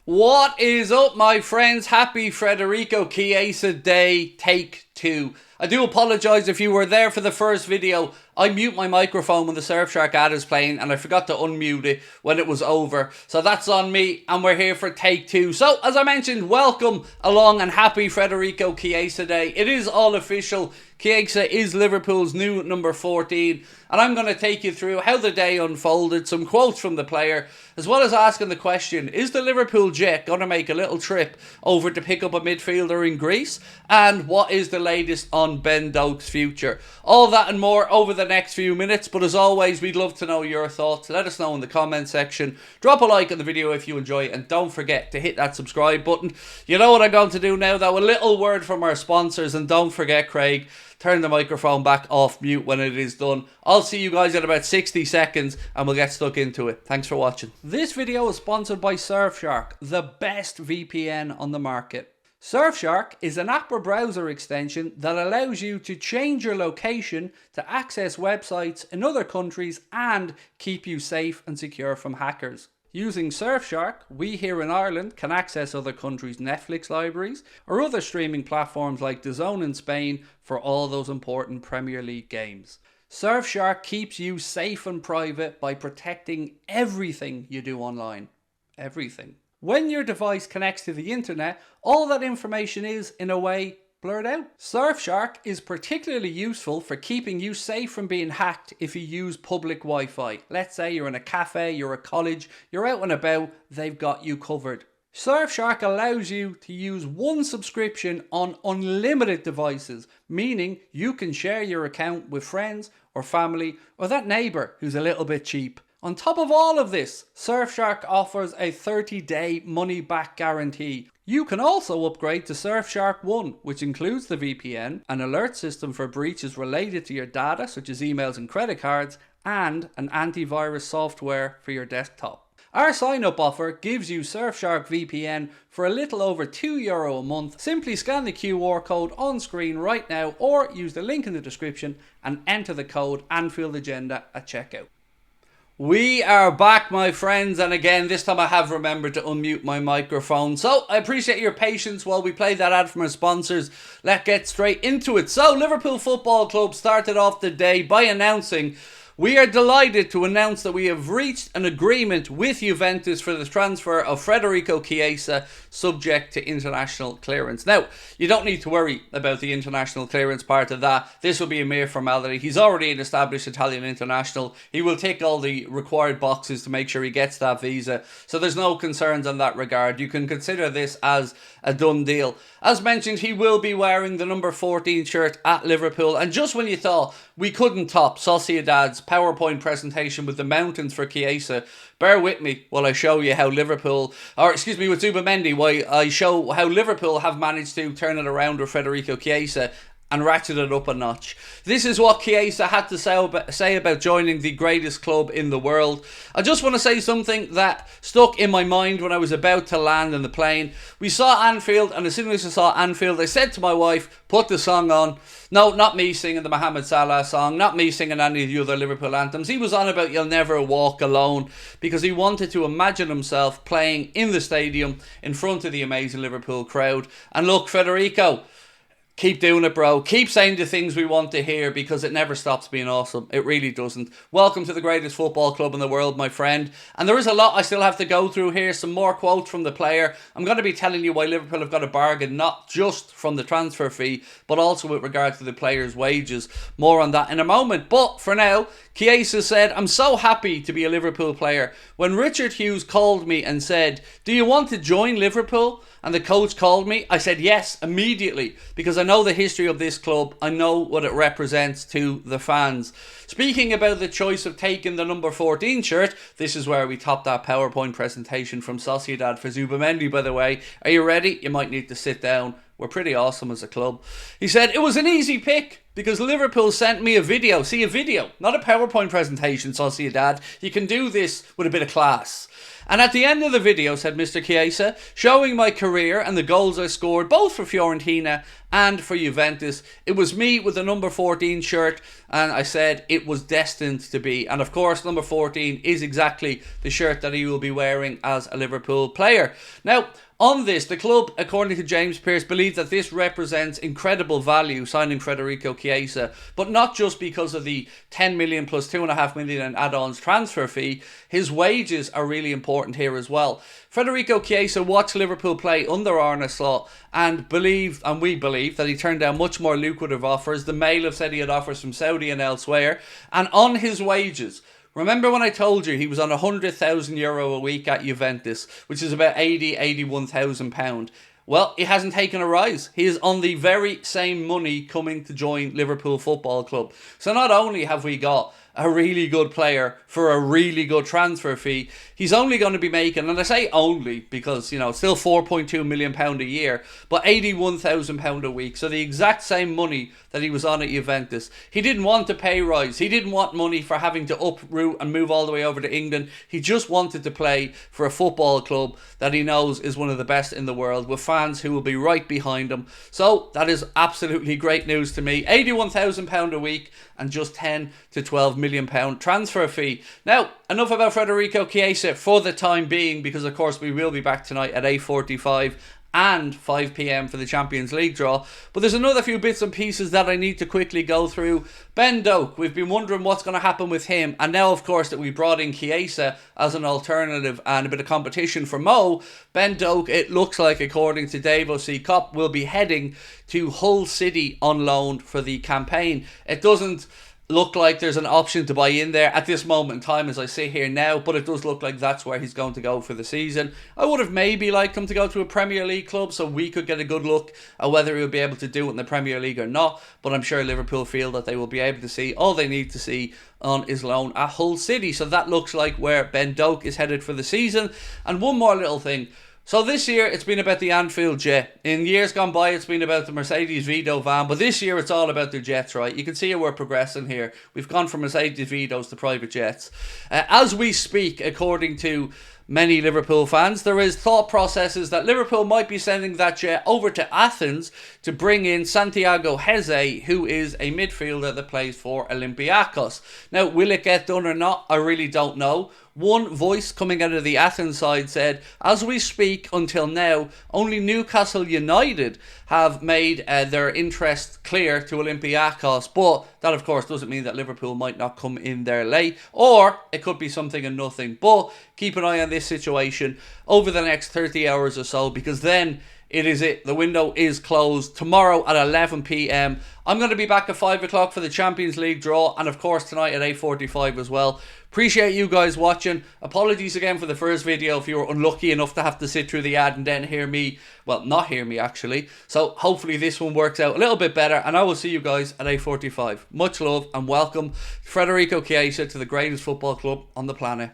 What is up, my friends? Happy Federico Chiesa Day, take 2. I do apologise if you were there for the first video. I mute my microphone when the Surfshark ad is playing and I forgot to unmute it when it was over. So that's on me and we're here for take 2. So as I mentioned, welcome along and happy Federico Chiesa Day. It is all official. Chiesa is Liverpool's new number 14 and I'm going to take you through how the day unfolded, some quotes from the player, as well as asking the question, is the Liverpool jet going to make a little trip over to pick up a midfielder in Greece? And what is the latest on Ben Doak's future? All that and more over the next few minutes, but as always, we'd love to know your thoughts. Let us know in the comment section. Drop a like on the video if you enjoy it, and don't forget to hit that subscribe button. You know what I'm going to do now, though? A little word from our sponsors, and don't forget, Craig, turn the microphone back off mute when it is done. I'll see you guys in about 60 seconds and we'll get stuck into it. Thanks for watching. This video is sponsored by Surfshark, the best VPN on the market. Surfshark is an app or browser extension that allows you to change your location to access websites in other countries and keep you safe and secure from hackers. Using Surfshark, we here in Ireland can access other countries' Netflix libraries or other streaming platforms like DAZN in Spain for all those important Premier League games. Surfshark keeps you safe and private by protecting everything you do online. Everything. When your device connects to the internet, all that information is, in a way, blurred out. Surfshark is particularly useful for keeping you safe from being hacked if you use public Wi-Fi. Let's say you're in a cafe, you're at college, you're out and about, they've got you covered. Surfshark allows you to use one subscription on unlimited devices, meaning you can share your account with friends or family or that neighbour who's a little bit cheap. On top of all of this, Surfshark offers a 30-day money-back guarantee. You can also upgrade to Surfshark One, which includes the VPN, an alert system for breaches related to your data, such as emails and credit cards, and an antivirus software for your desktop. Our sign-up offer gives you Surfshark VPN for a little over €2 a month. Simply scan the QR code on screen right now or use the link in the description and enter the code Anfield Agenda at checkout. We are back, my friends, and again, this time I have remembered to unmute my microphone. So, I appreciate your patience while we play that ad from our sponsors. Let's get straight into it. So, Liverpool Football Club started off the day by announcing, we are delighted to announce that we have reached an agreement with Juventus for the transfer of Federico Chiesa, subject to international clearance. Now, you don't need to worry about the international clearance part of that. This will be a mere formality. He's already an established Italian international. He will tick all the required boxes to make sure he gets that visa. So there's no concerns in that regard. You can consider this as a done deal. As mentioned, he will be wearing the number 14 shirt at Liverpool. And just when you thought we couldn't top Sociedad's PowerPoint presentation with the mountains for Chiesa, bear with me while I show you how Liverpool, with Zubamendi, why I show how Liverpool have managed to turn it around with Federico Chiesa and ratchet it up a notch. This is what Chiesa had to say about joining the greatest club in the world. I just want to say something that stuck in my mind when I was about to land in the plane. We saw Anfield, and as soon as I saw Anfield, I said to my wife, put the song on. No, not me singing the Mohamed Salah song, not me singing any of the other Liverpool anthems. He was on about You'll Never Walk Alone because he wanted to imagine himself playing in the stadium in front of the amazing Liverpool crowd. And look, Federico, keep doing it, bro. Keep saying the things we want to hear because it never stops being awesome. It really doesn't. Welcome to the greatest football club in the world, my friend. And there is a lot I still have to go through here. Some more quotes from the player. I'm going to be telling you why Liverpool have got a bargain, not just from the transfer fee, but also with regard to the players' wages. More on that in a moment. But for now, Chiesa said, I'm so happy to be a Liverpool player. When Richard Hughes called me and said, do you want to join Liverpool? And the coach called me, I said yes immediately because I know the history of this club. I know what it represents to the fans. Speaking about the choice of taking the number 14 shirt, this is where we topped that PowerPoint presentation from Sociedad for Zubamendi, by the way. Are you ready? You might need to sit down. We're pretty awesome as a club. He said, it was an easy pick because Liverpool sent me a video. See, a video, not a PowerPoint presentation, Sociedad. You can do this with a bit of class. And at the end of the video, said Mr. Chiesa, showing my career and the goals I scored both for Fiorentina and for Juventus, it was me with the number 14 shirt, and I said it was destined to be. And of course, number 14 is exactly the shirt that he will be wearing as a Liverpool player. Now, on this, the club, according to James Pearce, believe that this represents incredible value, signing Federico Chiesa, but not just because of the 10 million plus 2.5 million in add-ons transfer fee. His wages are really important here as well. Federico Chiesa watched Liverpool play under Arne Slot and we believe that he turned down much more lucrative offers. The Mail have said he had offers from Saudi and elsewhere. And on his wages, remember when I told you he was on €100,000 a week at Juventus, which is about £81,000. Well, he hasn't taken a rise. He is on the very same money coming to join Liverpool Football Club. So not only have we got a really good player for a really good transfer fee, he's only going to be making, and I say only because, you know, it's still £4.2 million a year, but £81,000 a week. So the exact same money that he was on at Juventus. He didn't want a pay rise. He didn't want money for having to uproot and move all the way over to England. He just wanted to play for a football club that he knows is one of the best in the world, with fans who will be right behind him. So that is absolutely great news to me. £81,000 a week and just 10 to 12 million pound transfer fee. Now, enough about Federico Chiesa for the time being, because of course we will be back tonight at 8:45 and 5 p.m. for the Champions League draw. But there's another few bits and pieces that I need to quickly go through. Ben Doak, we've been wondering what's going to happen with him. And now, of course, that we brought in Chiesa as an alternative and a bit of competition for Mo, Ben Doak, it looks like, according to Dave O'C. will be heading to Hull City on loan for the campaign. It doesn't look like there's an option to buy in there at this moment in time as I sit here now, but it does look like that's where he's going to go for the season. I would have maybe liked him to go to a Premier League club so we could get a good look at whether he'll be able to do it in the Premier League or not, but I'm sure Liverpool feel that they will be able to see all they need to see on his loan at Hull City. So that looks like where Ben Doak is headed for the season. And one more little thing. So this year it's been about the Anfield jet. In years gone by it's been about the Mercedes Vito van, but this year it's all about the jets, right? You can see how we're progressing here. We've gone from Mercedes Vitos to private jets. As we speak, according to many Liverpool fans, there is thought processes that Liverpool might be sending that jet over to Athens to bring in Santiago Heze, who is a midfielder that plays for Olympiacos. Now, will it get done or not? I really don't know. One voice coming out of the Athens side said, as we speak until now, only Newcastle United have made their interest clear to Olympiacos, but that of course doesn't mean that Liverpool might not come in there late, or it could be something and nothing. But keep an eye on this situation over the next 30 hours or so, because then the window is closed tomorrow at 11 p.m. I'm going to be back at 5 o'clock for the Champions League draw, and of course tonight at 8:45 as well. Appreciate you guys watching. Apologies again for the first video if you were unlucky enough to have to sit through the ad and then hear me. Well, not hear me actually. So hopefully this one works out a little bit better, and I will see you guys at 8:45. Much love and welcome Federico Chiesa to the greatest football club on the planet.